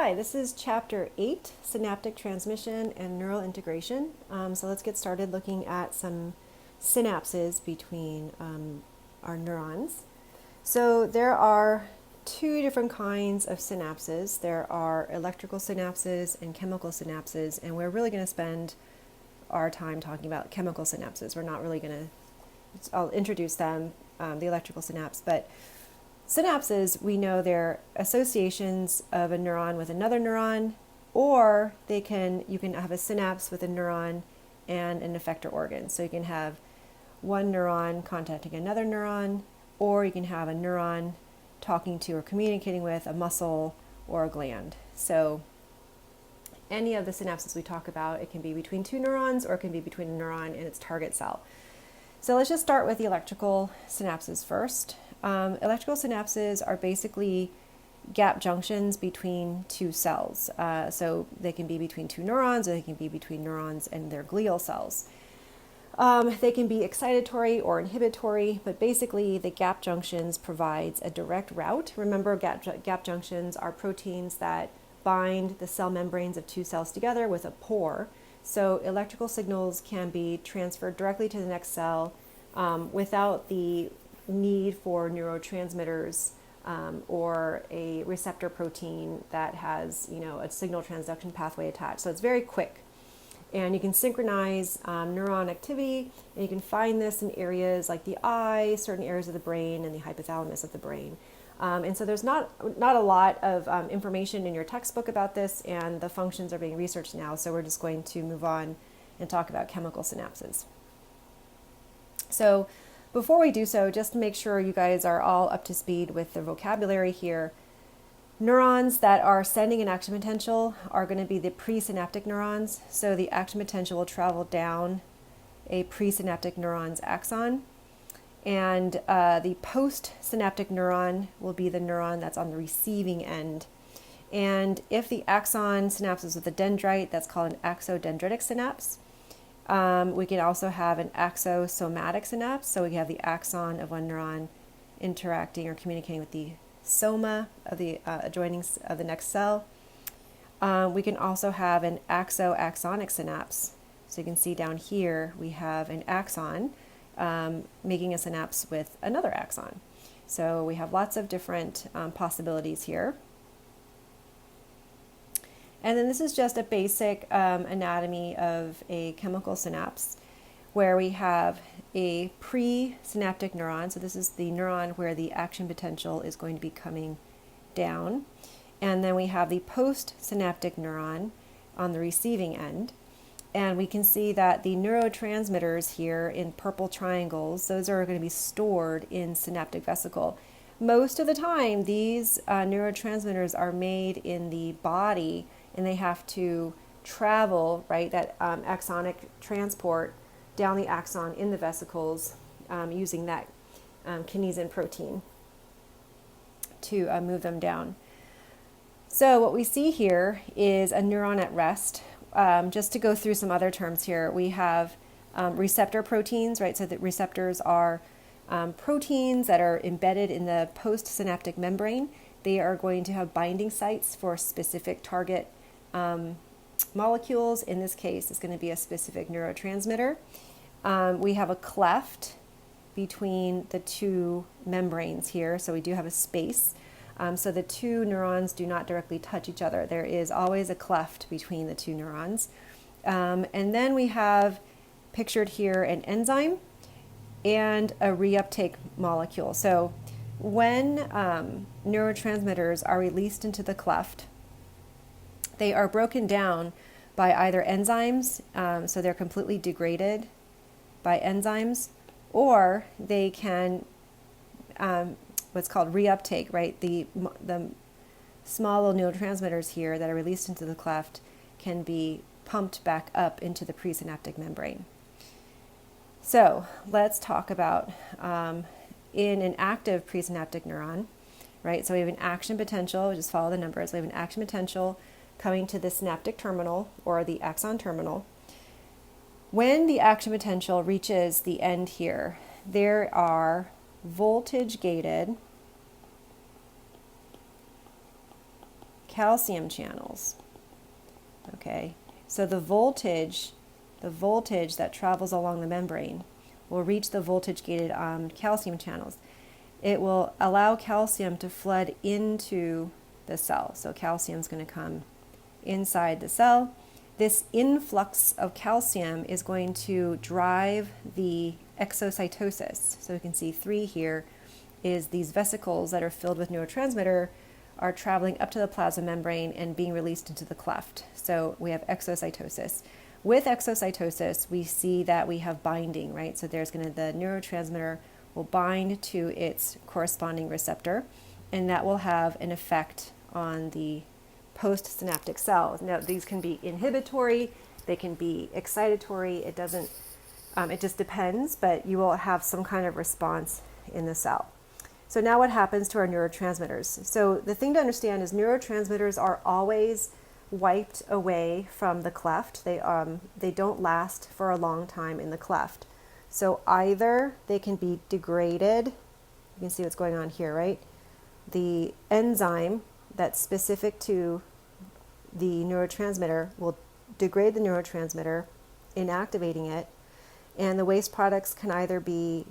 Hi, this is Chapter 8, Synaptic Transmission and Neural Integration. So let's get started looking at some synapses between our neurons. So there are two different kinds of synapses. There are electrical synapses and chemical synapses, and we're really going to spend our time talking about chemical synapses. We're not really going to, I'll introduce them, the electrical synapse, but synapses, we know they're associations of a neuron with another neuron, or you can have a synapse with a neuron and an effector organ. So you can have one neuron contacting another neuron, or you can have a neuron talking to or communicating with a muscle or a gland. So any of the synapses we talk about, it can be between two neurons or it can be between a neuron and its target cell. So let's just start with the electrical synapses first. Electrical synapses are basically gap junctions between two cells. So they can be between two neurons, or they can be between neurons and their glial cells. They can be excitatory or inhibitory, but basically the gap junctions provides a direct route. Remember, gap junctions are proteins that bind the cell membranes of two cells together with a pore. So electrical signals can be transferred directly to the next cell without the need for neurotransmitters or a receptor protein that has, a signal transduction pathway attached. So it's very quick. And you can synchronize neuron activity, and you can find this in areas like the eye, certain areas of the brain, and the hypothalamus of the brain. And so there's not a lot of information in your textbook about this, and the functions are being researched now, so we're just going to move on and talk about chemical synapses. So before we do so, just to make sure you guys are all up to speed with the vocabulary here, neurons that are sending an action potential are going to be the presynaptic neurons. So the action potential will travel down a presynaptic neuron's axon. And the post-synaptic neuron will be the neuron that's on the receiving end. And if the axon synapses with a dendrite, that's called an axodendritic synapse. We can also have an axosomatic synapse. So we have the axon of one neuron interacting or communicating with the soma of the adjoining of the next cell. We can also have an axo-axonic synapse. So you can see down here we have an axon making a synapse with another axon. So we have lots of different possibilities here. And then this is just a basic anatomy of a chemical synapse, where we have a presynaptic neuron. So this is the neuron where the action potential is going to be coming down. And then we have the postsynaptic neuron on the receiving end. And we can see that the neurotransmitters here in purple triangles, those are going to be stored in synaptic vesicle. Most of the time, these neurotransmitters are made in the body, and they have to travel, right, that axonic transport down the axon in the vesicles using that kinesin protein to move them down. So what we see here is a neuron at rest. Just to go through some other terms here, we have receptor proteins, right? So the receptors are proteins that are embedded in the postsynaptic membrane. They are going to have binding sites for specific target molecules. In this case, it's going to be a specific neurotransmitter. We have a cleft between the two membranes here, so we do have a space. So the two neurons do not directly touch each other. There is always a cleft between the two neurons. And then we have pictured here an enzyme and a reuptake molecule. So when neurotransmitters are released into the cleft, they are broken down by either enzymes, so they're completely degraded by enzymes, or they can what's called reuptake, right? The small little neurotransmitters here that are released into the cleft can be pumped back up into the presynaptic membrane. So let's talk about in an active presynaptic neuron, right? So we have an action potential, just follow the numbers. We have an action potential coming to the synaptic terminal or the axon terminal. When the action potential reaches the end here, there are voltage gated calcium channels. Okay, so the voltage that travels along the membrane will reach the voltage-gated calcium channels. It will allow calcium to flood into the cell. So calcium is going to come inside the cell. This influx of calcium is going to drive the exocytosis. So you can see 3 here is these vesicles that are filled with neurotransmitter are traveling up to the plasma membrane and being released into the cleft. So we have exocytosis. With exocytosis, we see that we have binding, right? So there's going to, the neurotransmitter will bind to its corresponding receptor, and that will have an effect on the post-synaptic cell. Now, these can be inhibitory, they can be excitatory, it just depends, but you will have some kind of response in the cell. So now what happens to our neurotransmitters? So the thing to understand is neurotransmitters are always wiped away from the cleft. They don't last for a long time in the cleft. So either they can be degraded, you can see what's going on here, right? The enzyme that's specific to the neurotransmitter will degrade the neurotransmitter, inactivating it, and the waste products can either be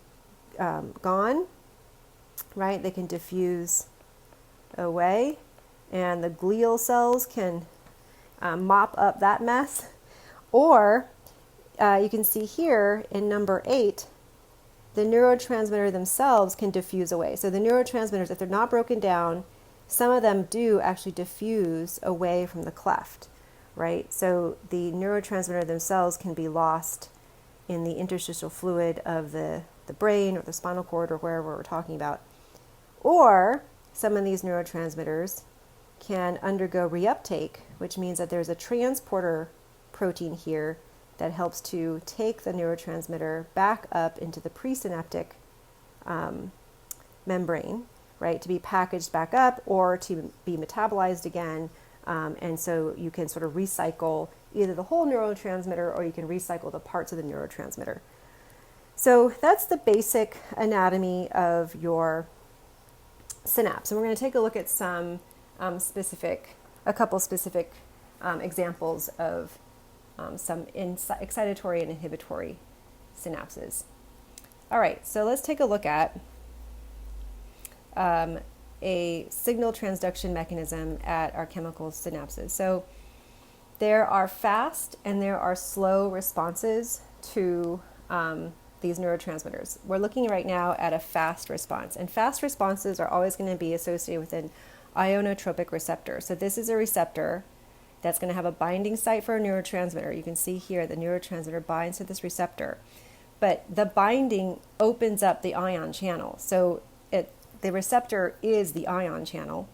gone, right? They can diffuse away, and the glial cells can mop up that mess, or you can see here in number 8, the neurotransmitter themselves can diffuse away. So the neurotransmitters, if they're not broken down, some of them do actually diffuse away from the cleft, right? So the neurotransmitter themselves can be lost in the interstitial fluid of the brain or the spinal cord or wherever we're talking about. Or some of these neurotransmitters can undergo reuptake, which means that there's a transporter protein here that helps to take the neurotransmitter back up into the presynaptic membrane, right, to be packaged back up or to be metabolized again. And so you can sort of recycle either the whole neurotransmitter or you can recycle the parts of the neurotransmitter. So that's the basic anatomy of your synapse. And we're going to take a look at a couple specific examples of some excitatory and inhibitory synapses. All right, so let's take a look at a signal transduction mechanism at our chemical synapses. So there are fast and there are slow responses to these neurotransmitters. We're looking right now at a fast response, and fast responses are always going to be associated with an ionotropic receptor. So this is a receptor that's going to have a binding site for a neurotransmitter. You can see here the neurotransmitter binds to this receptor, but the binding opens up the ion channel. So the receptor is the ion channel,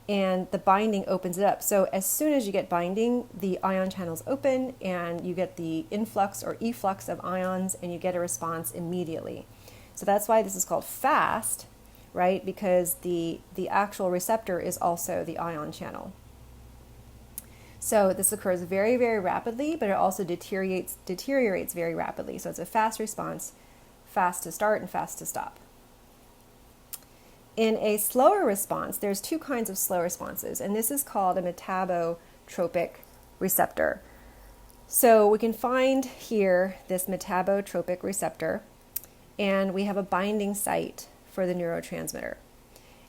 and the binding opens it up. So as soon as you get binding, the ion channels open and you get the influx or efflux of ions and you get a response immediately. So that's why this is called fast, right? Because the actual receptor is also the ion channel. So this occurs very, very rapidly, but it also deteriorates very rapidly. So it's a fast response, fast to start and fast to stop. In a slower response, there's 2 kinds of slow responses, and this is called a metabotropic receptor. So we can find here this metabotropic receptor, and we have a binding site for the neurotransmitter.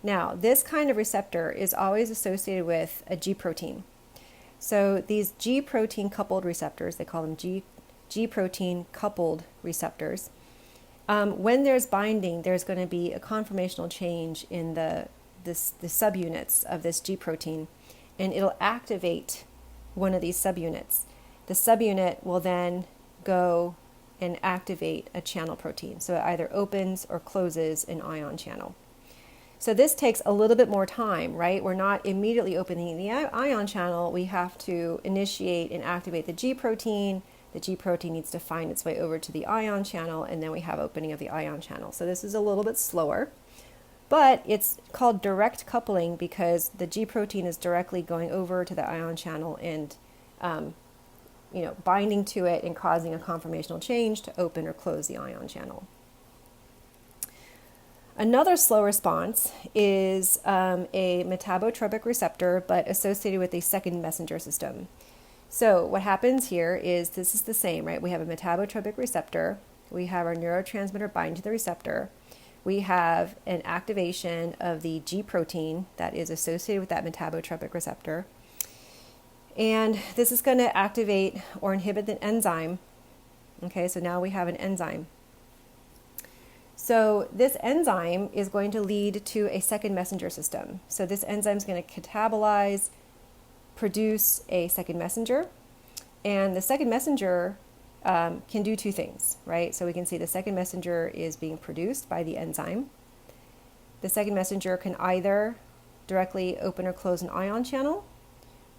Now, this kind of receptor is always associated with a G protein. So these G protein coupled receptors, they call them G protein coupled receptors. When there's binding, there's going to be a conformational change in the subunits of this G protein, and it'll activate one of these subunits. The subunit will then go and activate a channel protein. So it either opens or closes an ion channel. So this takes a little bit more time, right? We're not immediately opening the ion channel. We have to initiate and activate the G protein. The G protein needs to find its way over to the ion channel, and then we have opening of the ion channel. So this is a little bit slower, but it's called direct coupling because the G protein is directly going over to the ion channel and binding to it and causing a conformational change to open or close the ion channel. Another slow response is a metabotropic receptor, but associated with a second messenger system. So what happens here is this is the same, right? We have a metabotropic receptor. We have our neurotransmitter bind to the receptor. We have an activation of the G protein that is associated with that metabotropic receptor. And this is going to activate or inhibit the enzyme. Okay, so now we have an enzyme. So this enzyme is going to lead to a second messenger system. So this enzyme is going to catabolize, produce a second messenger. And the second messenger can do two things, right? So we can see the second messenger is being produced by the enzyme. The second messenger can either directly open or close an ion channel,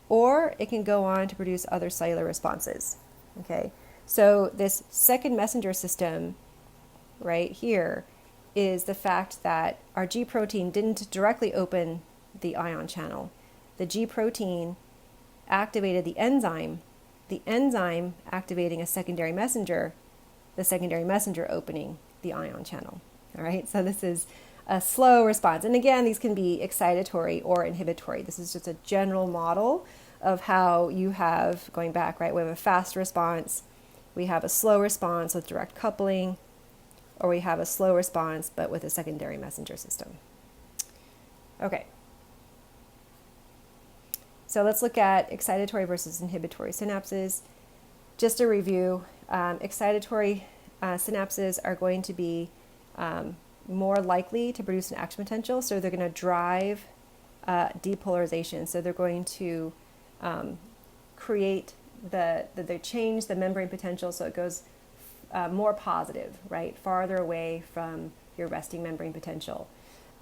or it can go on to produce other cellular responses. Okay, so this second messenger system right here is the fact that our G protein didn't directly open the ion channel. The G protein activated the enzyme activating a secondary messenger, the secondary messenger opening the ion channel. All right, so this is a slow response. And again, these can be excitatory or inhibitory. This is just a general model of how you have, going back, right, we have a fast response, we have a slow response with direct coupling, or we have a slow response but with a secondary messenger system. Okay. So let's look at excitatory versus inhibitory synapses. Just a review, excitatory synapses are going to be more likely to produce an action potential, so they're going to drive depolarization. So they're going to create they change the membrane potential so it goes more positive, right? Farther away from your resting membrane potential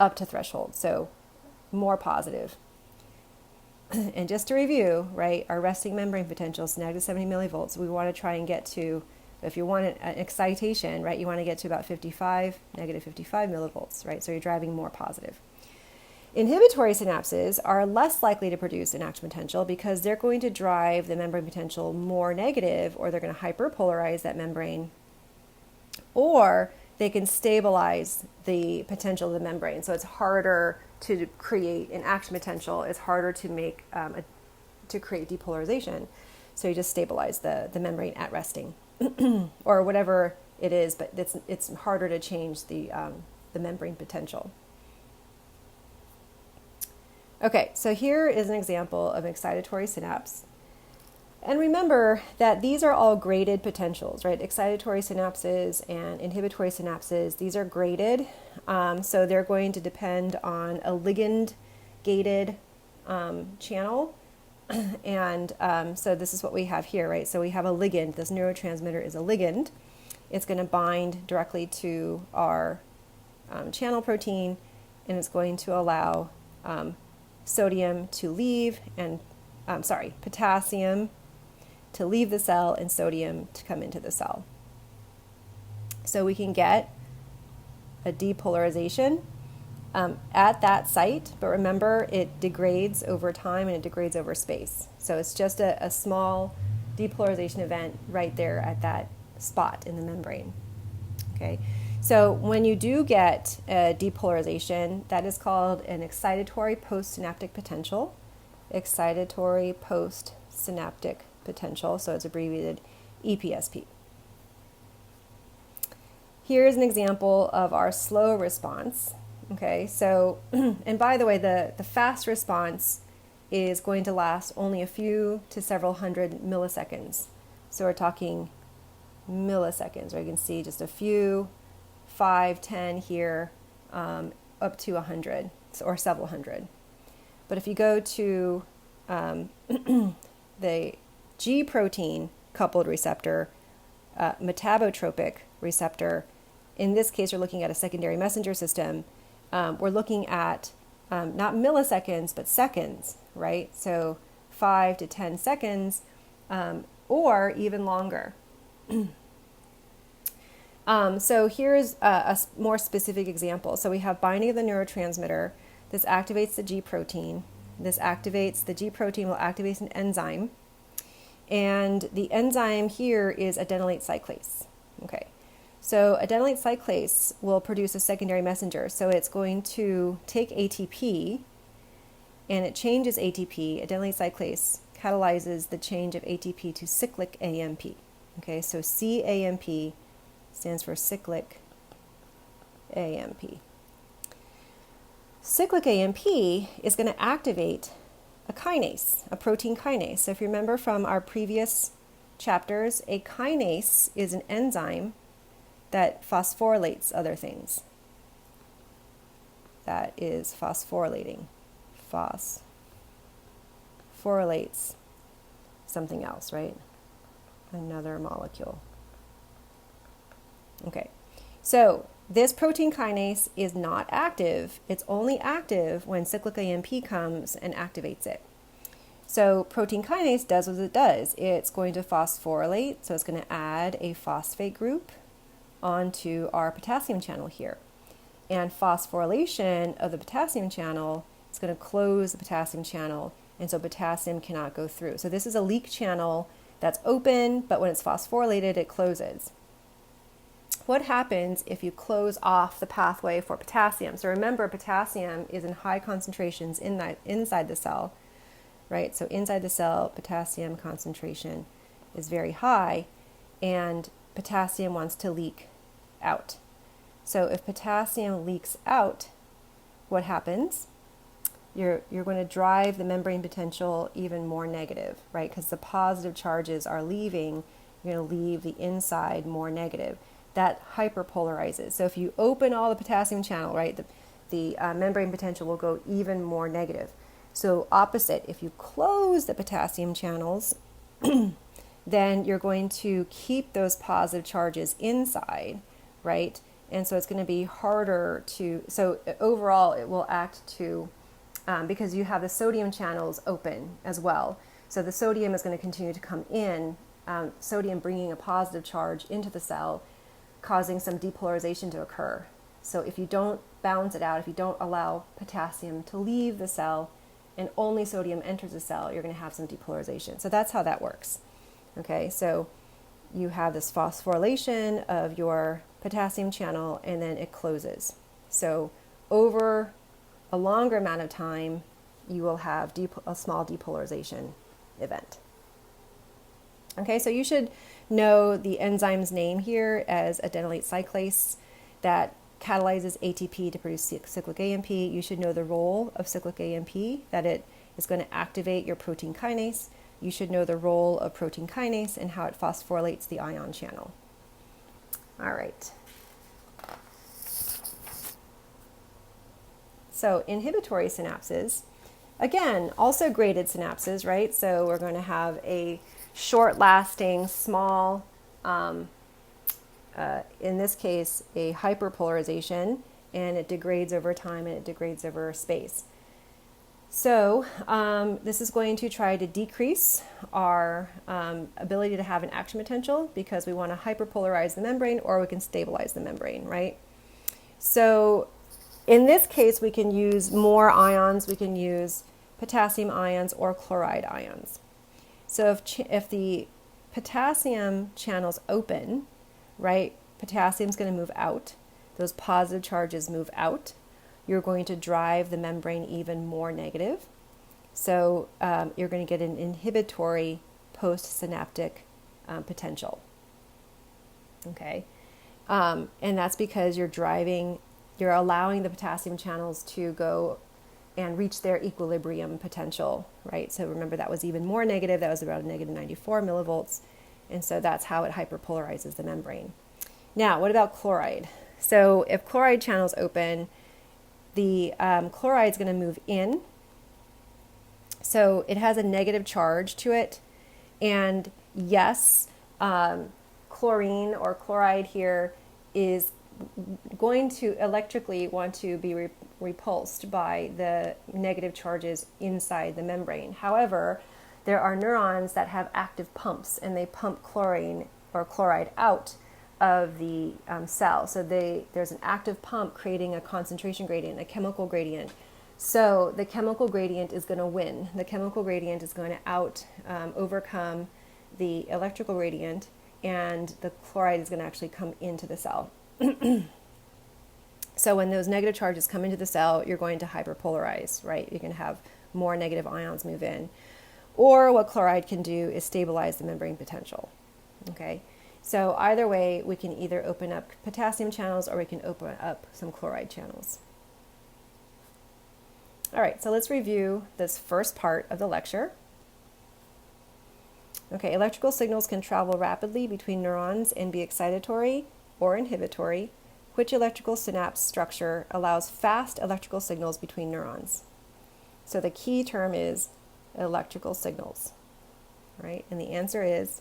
up to threshold, so more positive. And just to review, right, our resting membrane potential is negative 70 millivolts. We want to try and get to, if you want an excitation, right, you want to get to about negative 55 millivolts, right? So you're driving more positive. Inhibitory synapses are less likely to produce an action potential because they're going to drive the membrane potential more negative, or they're going to hyperpolarize that membrane, or they can stabilize the potential of the membrane. So it's harder to create an action potential. It's harder to make to create depolarization. So you just stabilize the membrane at resting, or whatever it is. But it's harder to change the membrane potential. Okay, so here is an example of an excitatory synapse. And remember that these are all graded potentials, right? Excitatory synapses and inhibitory synapses, these are graded. So they're going to depend on a ligand-gated channel. And so this is what we have here, right? So we have a ligand. This neurotransmitter is a ligand. It's going to bind directly to our channel protein, and it's going to allow sodium to leave, and potassium to leave the cell and sodium to come into the cell. So we can get a depolarization at that site, but remember it degrades over time and it degrades over space. So it's just a small depolarization event right there at that spot in the membrane. Okay. So when you do get a depolarization, that is called an excitatory post-synaptic potential. Excitatory post-synaptic potential, so it's abbreviated EPSP. Here's an example of our slow response. Okay, so, and by the way, the fast response is going to last only a few to several hundred milliseconds. So we're talking milliseconds, or you can see just a few, 5, 10 here, up to 100 or several hundred. But if you go to the G protein coupled receptor, metabotropic receptor, in this case, you're looking at a secondary messenger system. We're looking at not milliseconds, but seconds, right? So 5 to 10 seconds, or even longer. So here's a more specific example. So we have binding of the neurotransmitter. This activates the G protein. The G protein will activate an enzyme. And the enzyme here is adenylate cyclase. Okay. So adenylate cyclase will produce a secondary messenger. So it's going to take ATP and it changes ATP. Adenylate cyclase catalyzes the change of ATP to cyclic AMP. Okay, so CAMP stands for cyclic AMP. Cyclic AMP is going to activate a kinase, a protein kinase. So if you remember from our previous chapters, a kinase is an enzyme that phosphorylates other things. That is phosphorylating. Phosphorylates something else, right? Another molecule. Okay, so this protein kinase is not active. It's only active when cyclic AMP comes and activates it. So protein kinase does what it does. It's going to phosphorylate, so it's going to add a phosphate group onto our potassium channel here. And phosphorylation of the potassium channel is going to close the potassium channel, and so potassium cannot go through. So this is a leak channel that's open, but when it's phosphorylated, it closes. What happens if you close off the pathway for potassium? So remember, potassium is in high concentrations inside the cell, right? So inside the cell, potassium concentration is very high, and potassium wants to leak out. So if potassium leaks out, what happens? You're going to drive the membrane potential even more negative, right? Because the positive charges are leaving, you're going to leave the inside more negative. That hyperpolarizes. So if you open all the potassium channel, right, the membrane potential will go even more negative. So opposite, if you close the potassium channels, then you're going to keep those positive charges inside, right? And so it's going to be harder to, so overall it will act to, because you have the sodium channels open as well. So the sodium is going to continue to come in, sodium bringing a positive charge into the cell, causing some depolarization to occur. So if you don't balance it out, if you don't allow potassium to leave the cell and only sodium enters the cell, you're going to have some depolarization. So that's how that works. Okay, so you have this phosphorylation of your potassium channel and then it closes. So over a longer amount of time, you will have a small depolarization event. Okay, so you should know the enzyme's name here as adenylate cyclase that catalyzes ATP to produce cyclic AMP. You should know the role of cyclic AMP, that it is going to activate your protein kinase. You should know the role of protein kinase and how it phosphorylates the ion channel. All right. So inhibitory synapses, again, also graded synapses, right? So we're going to have a short-lasting, small, in this case, a hyperpolarization, and it degrades over time and it degrades over space. So this is going to try to decrease our ability to have an action potential because we want to hyperpolarize the membrane, or we can stabilize the membrane, right? So in this case, we can use more ions. We can use potassium ions or chloride ions. So if the potassium channel's open, right, potassium's going to move out. Those positive charges move out. You're going to drive the membrane even more negative. So you're going to get an inhibitory post-synaptic potential. Okay, and that's because you're allowing the potassium channels to go and reach their equilibrium potential, right? So remember, that was even more negative. That was about a negative 94 millivolts. And so that's how it hyperpolarizes the membrane. Now, what about chloride? So if chloride channel's open, the chloride is going to move in. So it has a negative charge to it. And yes, chlorine or chloride here is going to electrically want to be repulsed by the negative charges inside the membrane. However, there are neurons that have active pumps, and they pump chlorine or chloride out of the cell. So there's an active pump creating a concentration gradient, a chemical gradient. So the chemical gradient is going to win. The chemical gradient is going to overcome the electrical gradient, and the chloride is going to actually come into the cell. So when those negative charges come into the cell, you're going to hyperpolarize, right? You're going to have more negative ions move in. Or what chloride can do is stabilize the membrane potential, okay? So either way, we can either open up potassium channels or we can open up some chloride channels. All right, so let's review this first part of the lecture. Okay, electrical signals can travel rapidly between neurons and be excitatory or inhibitory. Which electrical synapse structure allows fast electrical signals between neurons? So the key term is electrical signals, right? And the answer is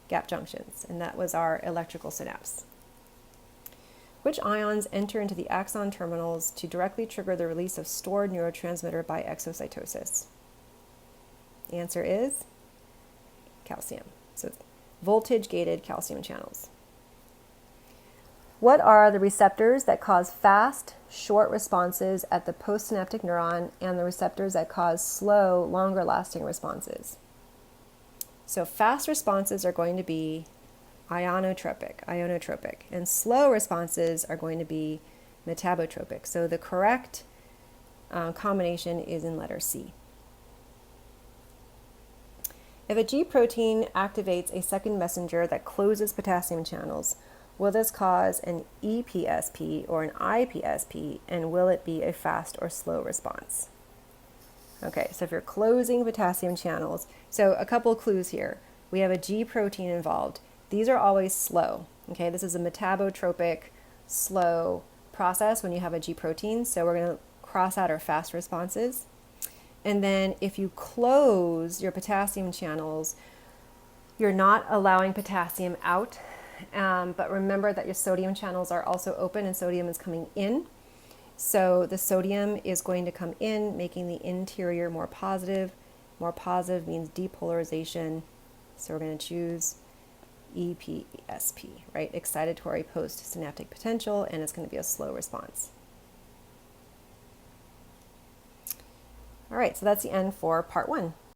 gap junctions, and that was our electrical synapse. Which ions enter into the axon terminals to directly trigger the release of stored neurotransmitter by exocytosis? The answer is calcium. So it's voltage-gated calcium channels. What are the receptors that cause fast, short responses at the postsynaptic neuron and the receptors that cause slow, longer-lasting responses? So fast responses are going to be ionotropic, and slow responses are going to be metabotropic. So the correct combination is in letter C. If a G protein activates a second messenger that closes potassium channels, will this cause an EPSP or an IPSP, and will it be a fast or slow response? Okay, so if you're closing potassium channels, so a couple clues here. We have a G protein involved. These are always slow, okay? This is a metabotropic, slow process when you have a G protein, so we're going to cross out our fast responses. And then if you close your potassium channels, you're not allowing potassium out, but remember that your sodium channels are also open and sodium is coming in. So the sodium is going to come in, making the interior more positive. More positive means depolarization. So we're going to choose EPSP, right? Excitatory post-synaptic potential, and it's going to be a slow response. All right, so that's the end for part 1.